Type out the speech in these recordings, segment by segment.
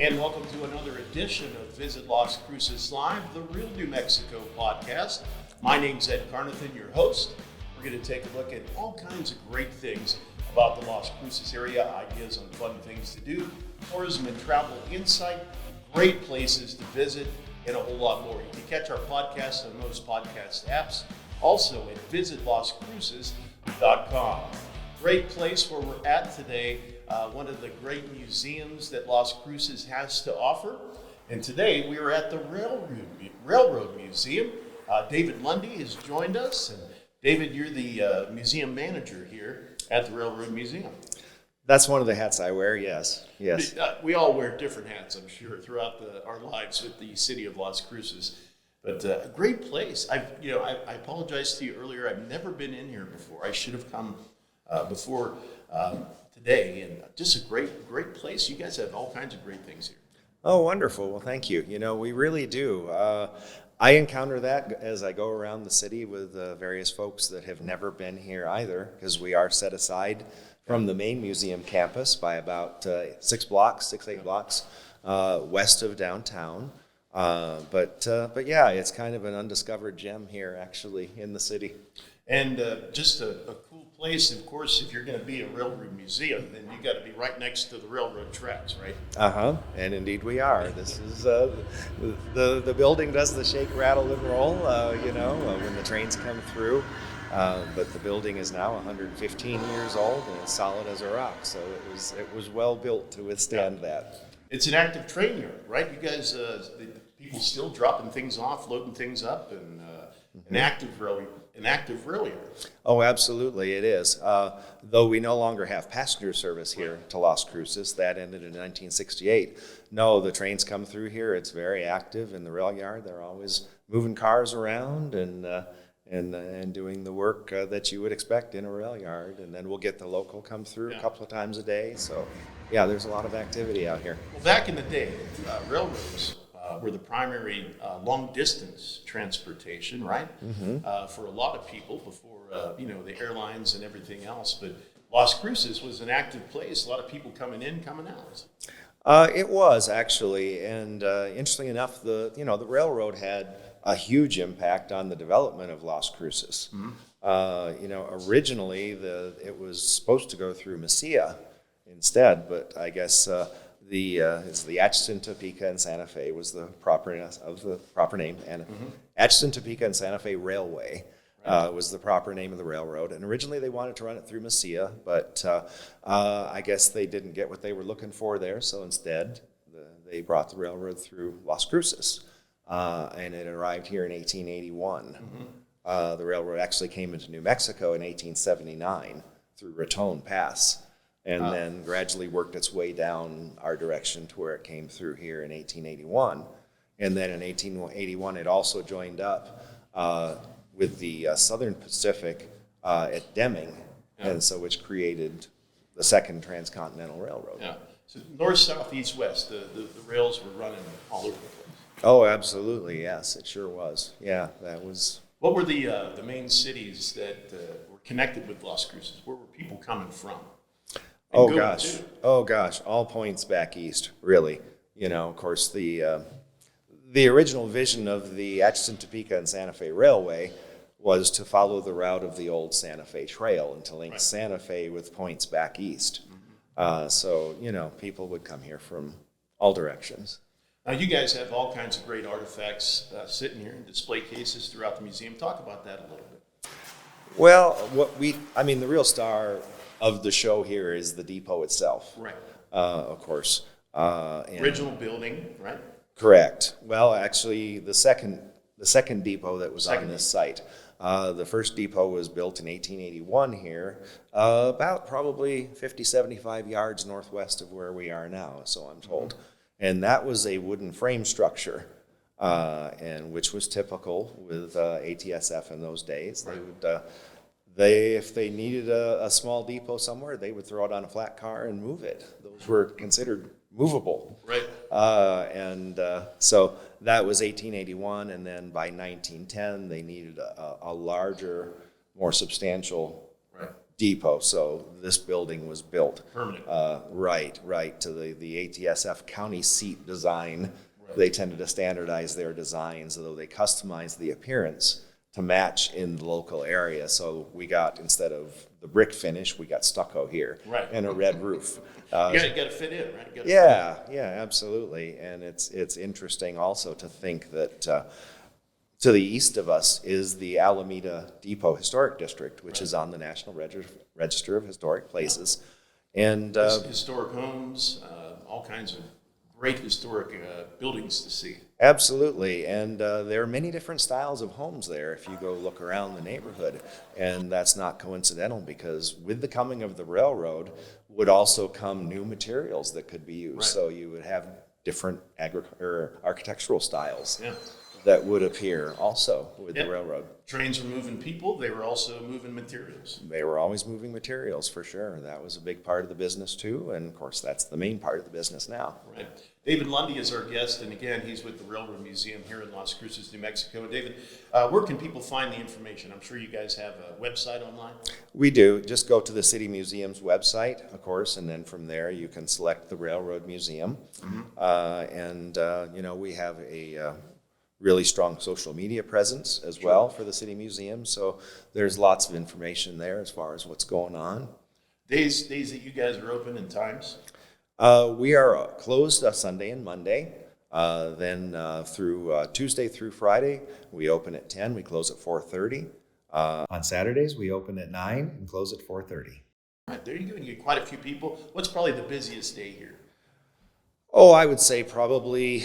And welcome to another edition of Visit Las Cruces Live, the Real New Mexico podcast. My name's Ed Carnathan, your host. We're going to take a look at all kinds of great things about the Las Cruces area, ideas on fun things to do, tourism and travel insight, great places to visit, and a whole lot more. You can catch our podcast on most podcast apps, also at visitlascruces.com. Great place where we're at today, one of the great museums that Las Cruces has to offer. And today we are at the Railroad Museum. David Lundy has joined us. And David, you're the museum manager here at the Railroad Museum. That's one of the hats I wear, yes. We all wear different hats, I'm sure, throughout our lives with the city of Las Cruces. But a great place. I apologize to you earlier. I've never been in here before. I should have come before today, and just a great place. You guys have all kinds of great things here. Oh, wonderful. Well, thank you. We really do. I encounter that as I go around the city with various folks that have never been here either, because we are set aside from the main museum campus by about 8 blocks west of downtown. But yeah, it's kind of an undiscovered gem here, actually, in the city. And just a cool place. Of course, if you're going to be a railroad museum, then you got to be right next to the railroad tracks, right? And indeed we are. This is the building does the shake, rattle, and roll. When the trains come through. But the building is now 115 years old and as solid as a rock. So it was well built to withstand that. It's an active train yard, right? You guys, the people still dropping things off, loading things up, and an active rail yard. Oh, absolutely, it is. Though we no longer have passenger service here to Las Cruces, that ended in 1968. No, the trains come through here. It's very active in the rail yard. They're always moving cars around and doing the work that you would expect in a rail yard. And then we'll get the local come through a couple of times a day. So, yeah, there's a lot of activity out here. Well, back in the day, railroads were the primary long-distance transportation, right? For a lot of people before, the airlines and everything else. But Las Cruces was an active place. A lot of people coming in, coming out. It was, actually. And interestingly enough, the railroad had a huge impact on the development of Las Cruces. Originally it was supposed to go through Mesilla instead, but I guess it's the Atchison, Topeka, and Santa Fe was the proper name, and Atchison, Topeka, and Santa Fe Railway was the proper name of the railroad. And originally they wanted to run it through Mesilla, but I guess they didn't get what they were looking for there, so instead they brought the railroad through Las Cruces. And it arrived here in 1881. The railroad actually came into New Mexico in 1879 through Raton Pass, and then gradually worked its way down our direction to where it came through here in 1881. And then in 1881, it also joined up with the Southern Pacific at Deming, and so which created the second transcontinental railroad. Yeah. So north, south, east, west, the rails were running all over the place. Oh, absolutely, yes, it sure was. Yeah, that was. What were the main cities that were connected with Las Cruces? Where were people coming from? Oh gosh, all points back east, really. Of course, the original vision of the Atchison, Topeka, and Santa Fe Railway was to follow the route of the old Santa Fe Trail and to link Santa Fe with points back east. So, people would come here from all directions. Now, you guys have all kinds of great artifacts sitting here in display cases throughout the museum. Talk about that a little bit. Well, the real star of the show here is the depot itself. Right. Of course. Original building, right? Correct. Well, actually, the second depot that was on this site. The first depot was built in 1881 here, about probably 50, 75 yards northwest of where we are now, so I'm told. And that was a wooden frame structure, and which was typical with ATSF in those days. They would, if they needed a small depot somewhere, they would throw it on a flat car and move it. Those were considered movable. Right. So that was 1881, and then by 1910 they needed a larger, more substantial depot. So this building was built Permanent. right to the ATSF county seat design. Right. They tended to standardize their designs, although they customized the appearance to match in the local area. So we got, instead of the brick finish, we got stucco here. Right. And a red roof. You got to fit in, right? Yeah, absolutely. And it's interesting also to think that to the east of us is the Alameda Depot Historic District, which is on the National Register of Historic Places. And historic homes, all kinds of great historic buildings to see. Absolutely, and there are many different styles of homes there if you go look around the neighborhood, and that's not coincidental, because with the coming of the railroad would also come new materials that could be used. Right. So you would have different architectural styles that would appear also with the railroad. Trains were moving people, they were also moving materials. They were always moving materials, for sure. That was a big part of the business too, and of course that's the main part of the business now. Right. David Lundy is our guest, and again, he's with the Railroad Museum here in Las Cruces, New Mexico. David, where can people find the information? I'm sure you guys have a website online. We do. Just go to the City Museum's website, of course, and then from there you can select the Railroad Museum. Mm-hmm. We have a really strong social media presence as well for the City Museum, so there's lots of information there as far as what's going on. Days that you guys are open and times? We are closed Sunday and Monday. Then through Tuesday through Friday, we open at 10. We close at 4:30. On Saturdays, we open at 9 and close at 4:30. Right, there you go. You get quite a few people. What's probably the busiest day here? Oh, I would say probably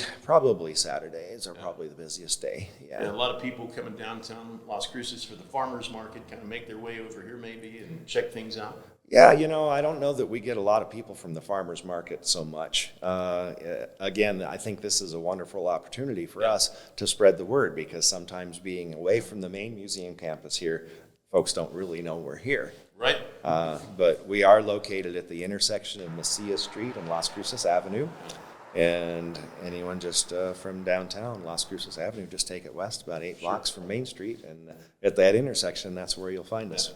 Saturdays are probably the busiest day. Yeah. A lot of people coming downtown Las Cruces for the farmers market, kind of make their way over here maybe and check things out. Yeah, I don't know that we get a lot of people from the farmers market so much. Again, I think this is a wonderful opportunity for us to spread the word, because sometimes being away from the main museum campus here, folks don't really know we're here. Right. But we are located at the intersection of Mesilla Street and Las Cruces Avenue. And anyone just from downtown Las Cruces Avenue, just take it west about 8 blocks from Main Street. And at that intersection, that's where you'll find us.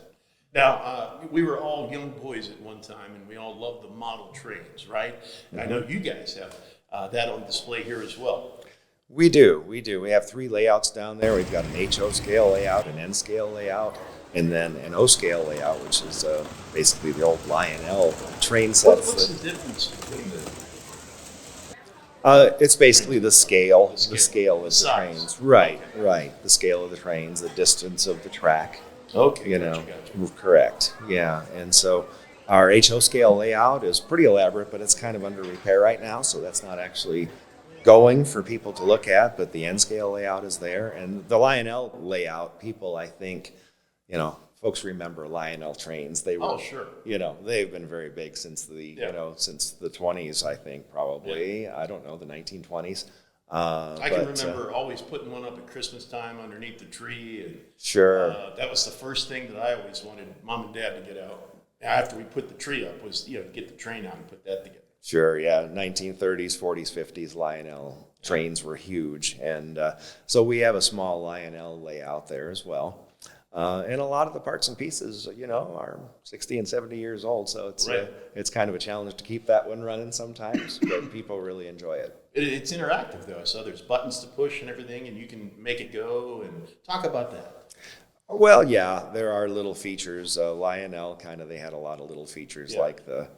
Now, we were all young boys at one time, and we all loved the model trains, right? Mm-hmm. I know you guys have that on display here as well. We do. We have 3 layouts down there. We've got an HO scale layout, an N scale layout, and then an O scale layout, which is basically the old Lionel train sets. What's the difference between it's basically the scale of the size. trains. Right. The scale of the trains, the distance of the track. Okay. Gotcha. Correct. Yeah. And so our HO scale layout is pretty elaborate, but it's kind of under repair right now, so that's not actually going for people to look at, but the N scale layout is there. And the Lionel layout, people, I think, folks remember Lionel trains. They were, sure. They've been very big since since the 20s, I think, probably. Yeah. I don't know, the 1920s. I can remember always putting one up at Christmas time underneath the tree. And, sure. That was the first thing that I always wanted Mom and Dad to get out after we put the tree up, was to get the train out and put that together. Sure, yeah. 1930s, 40s, 50s, Lionel trains were huge. And so we have a small Lionel layout there as well. And a lot of the parts and pieces, are 60 and 70 years old. So it's kind of a challenge to keep that one running sometimes, but people really enjoy it. It's interactive, though. So there's buttons to push and everything, and you can make it go. And talk about that. Well, yeah, there are little features. Lionel they had a lot of little features like the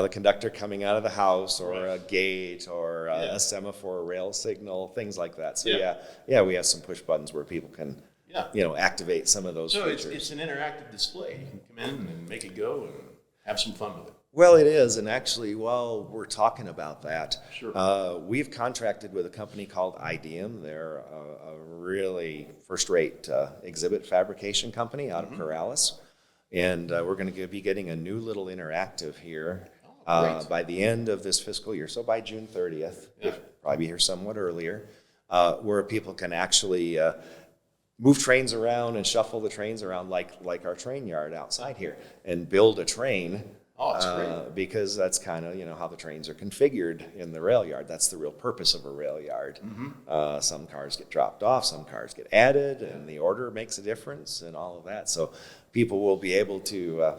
conductor coming out of the house, or a gate, or a semaphore rail signal, things like that. So we have some push buttons where people can activate some of those features. So it's an interactive display. You can come in and make it go and have some fun with it. Well, it is, and actually, while we're talking about that, we've contracted with a company called IDEM. They're a really first-rate exhibit fabrication company out of Corrales, and we're going to be getting a new little interactive here by the end of this fiscal year, so by June 30th. We'll probably be here somewhat earlier, where people can actually move trains around and shuffle the trains around like our train yard outside here, and build a train Oh, that's great. Because that's kind of, how the trains are configured in the rail yard. That's the real purpose of a rail yard. Some cars get dropped off, some cars get added, and the order makes a difference and all of that. So people will be able to,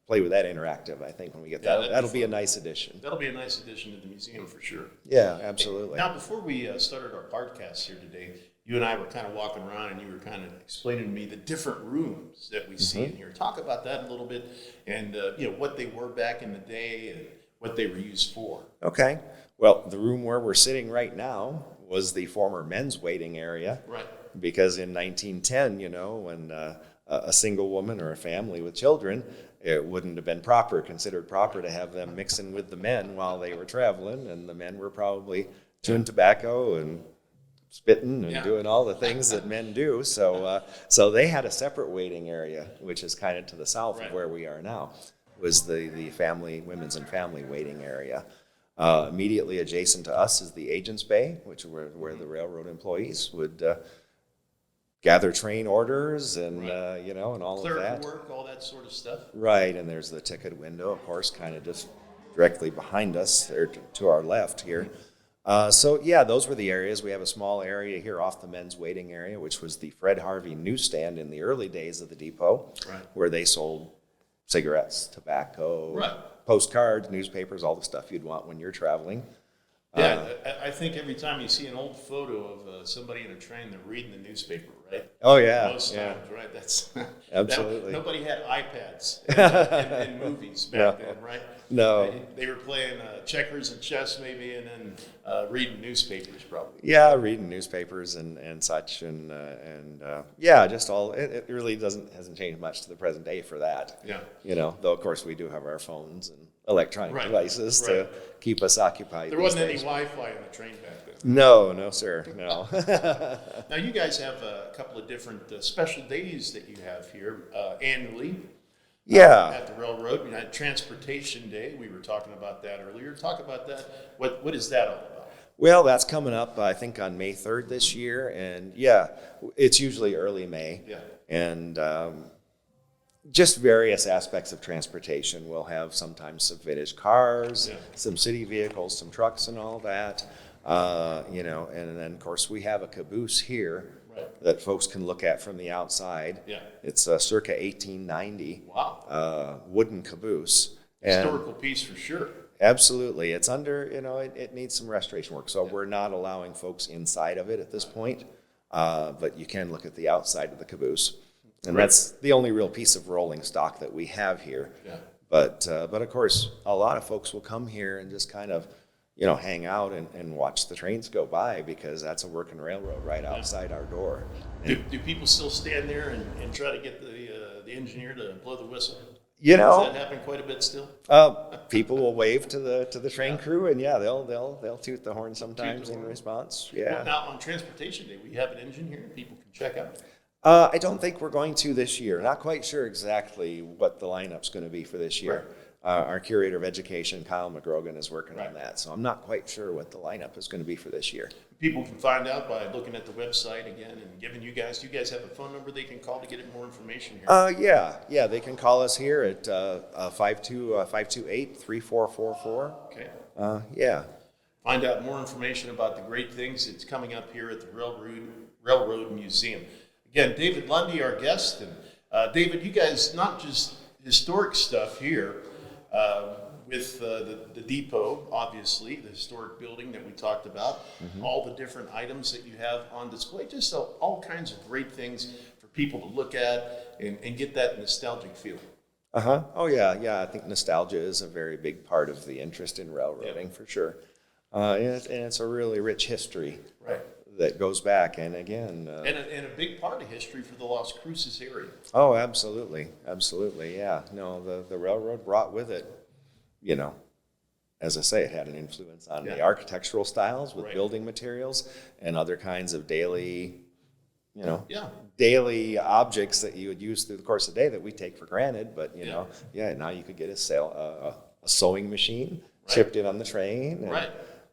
play with that interactive, I think, when we get that. That'll be a nice addition. That'll be a nice addition to the museum for sure. Yeah, absolutely. Now, before we started our podcast here today, you and I were kind of walking around and you were kind of explaining to me the different rooms that we see in here. Talk about that a little bit and, what they were back in the day and what they were used for. Okay. Well, the room where we're sitting right now was the former men's waiting area. Right. Because in 1910, when a single woman or a family with children, it wouldn't have been considered proper to have them mixing with the men while they were traveling, and the men were probably chewing tobacco and spitting and doing all the things that men do. So they had a separate waiting area, which is kind of to the south of where we are now, was the women's and family waiting area. Immediately adjacent to us is the agent's bay, which where the railroad employees would gather train orders and and all of that. Clerical work, all that sort of stuff. Right, and there's the ticket window, of course, kind of just directly behind us, there to our left here. Those were the areas. We have a small area here off the men's waiting area, which was the Fred Harvey newsstand in the early days of the depot, where they sold cigarettes, tobacco, postcards, newspapers, all the stuff you'd want when you're traveling. Yeah, I think every time you see an old photo of somebody in a train, they're reading the newspaper, right? Oh, yeah. Most times, right? That's absolutely. Nobody had iPads in movies back then, right? No. They were playing checkers and chess maybe, and then reading newspapers probably. Yeah, reading newspapers and such, and just all. It really hasn't changed much to the present day for that. Yeah. Though of course we do have our phones and electronic devices to keep us occupied. There wasn't any Wi-Fi in the train back then. No, sir, no. Now you guys have a couple of different special days that you have here annually. At the railroad. We had Transportation Day. We were talking about that earlier. Talk about that. What is that all about? Well, that's coming up, I think, on May 3rd this year. And it's usually early May. Yeah. And just various aspects of transportation. We'll have sometimes some vintage cars, some city vehicles, some trucks and all that. And then, of course, we have a caboose here that folks can look at from the outside. Yeah. It's circa 1890. Wow. Wooden caboose. Historical piece for sure. Absolutely. It's under, it needs some restoration work. So we're not allowing folks inside of it at this point. But you can look at the outside of the caboose. And that's the only real piece of rolling stock that we have here. Yeah. But of course, a lot of folks will come here and just kind of, hang out and watch the trains go by, because that's a working railroad right outside our door. Do people still stand there and try to get the engineer to blow the whistle? Does that happen quite a bit still? People will wave to the train crew, and they'll toot the horn sometimes in response. Yeah. Well, now on Transportation Day, we have an engine here people can check out. I don't think we're going to this year. Not quite sure exactly what the lineup's going to be for this year. Our curator of education, Kyle McGrogan, is working on that, so I'm not quite sure what the lineup is going to be for this year. People can find out by looking at the website again and giving you guys have a phone number they can call to get more information here? They can call us here at 528-3444. Okay. Find out more information about the great things that's coming up here at the Railroad Museum. Again, David Lundy, our guest. And David, you guys, not just historic stuff here with the depot, obviously, the historic building that we talked about, all the different items that you have on display, just all kinds of great things for people to look at and get that nostalgic feel. Oh, yeah. I think nostalgia is a very big part of the interest in railroading, for sure. And it's a really rich history. That goes back, and again... and a big part of history for the Las Cruces area. Oh, absolutely, yeah. No, the railroad brought with it, as I say, it had an influence on the architectural styles with building materials and other kinds of daily objects that you would use through the course of the day that we take for granted, but, now you could get a sewing machine shipped in on the train.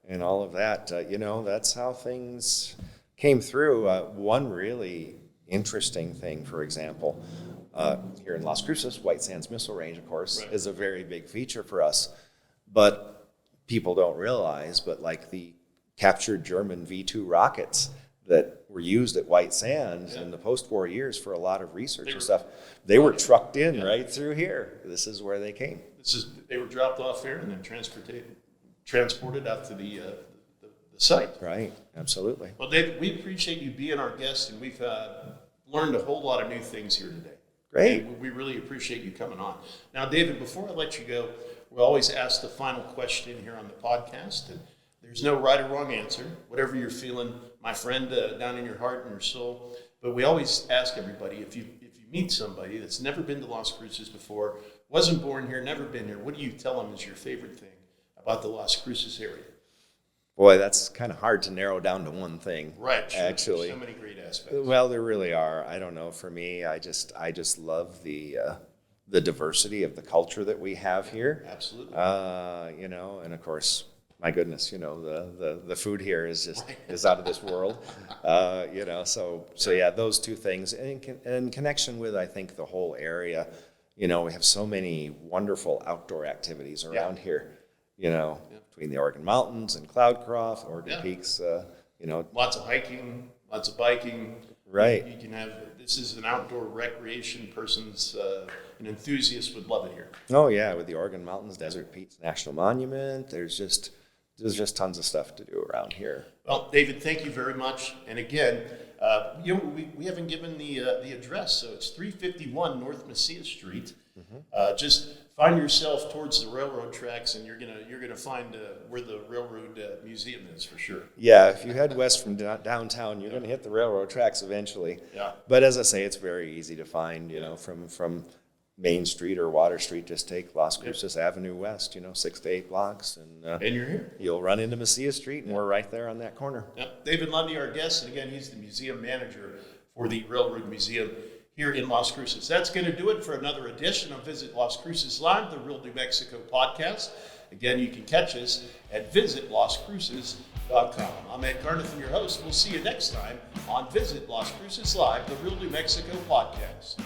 And all of that, that's how things came through. One really interesting thing, for example, here in Las Cruces, White Sands Missile Range, of course, Right. is a very big feature for us. But people don't realize, but like the captured German V-2 rockets that were used at White Sands in the post-war years for a lot of research and stuff, they were trucked in right through here. This is where they came. They were dropped off here and then transported out to the site. Right, absolutely. Well, David, we appreciate you being our guest, and we've learned a whole lot of new things here today. Great. And we really appreciate you coming on. Now, David, before I let you go, we always ask the final question here on the podcast, and there's no right or wrong answer, whatever you're feeling, my friend, down in your heart and your soul. But we always ask everybody, if you meet somebody that's never been to Las Cruces before, wasn't born here, never been here, what do you tell them is your favorite thing about the Las Cruces area? Boy, that's kind of hard to narrow down to one thing. Right, sure. Actually. There's so many great aspects. Well, there really are. I don't know. For me, I just love the diversity of the culture that we have here. Absolutely. And of course, my goodness, the food here is just is out of this world. So yeah, those two things, and in connection with, I think, the whole area. We have so many wonderful outdoor activities around here. Between the Oregon Mountains and Cloudcroft, Oregon Peaks. Lots of hiking, lots of biking. Right. You can have, this is an outdoor recreation person's, an enthusiast would love it here. Oh yeah, with the Oregon Mountains, Desert Peaks National Monument, there's just tons of stuff to do around here. Well, David, thank you very much. And again, we haven't given the address, so it's 351 North Mesilla Street. Mm-hmm. Just find yourself towards the railroad tracks, and you're gonna find where the Railroad Museum is for sure. Yeah, if you head west from downtown, you're gonna hit the railroad tracks eventually. Yeah. But as I say, it's very easy to find. From Main Street or Water Street, just take Las Cruces Avenue West. 6 to 8 blocks, and you're here. You'll run into Mesilla Street, and we're right there on that corner. Yep. David Lundy, our guest, and again, he's the museum manager for the Railroad Museum here in Las Cruces. That's going to do it for another edition of Visit Las Cruces Live, the Real New Mexico podcast. Again, you can catch us at visitlascruces.com. I'm Ed Carnathan, your host. We'll see you next time on Visit Las Cruces Live, the Real New Mexico podcast.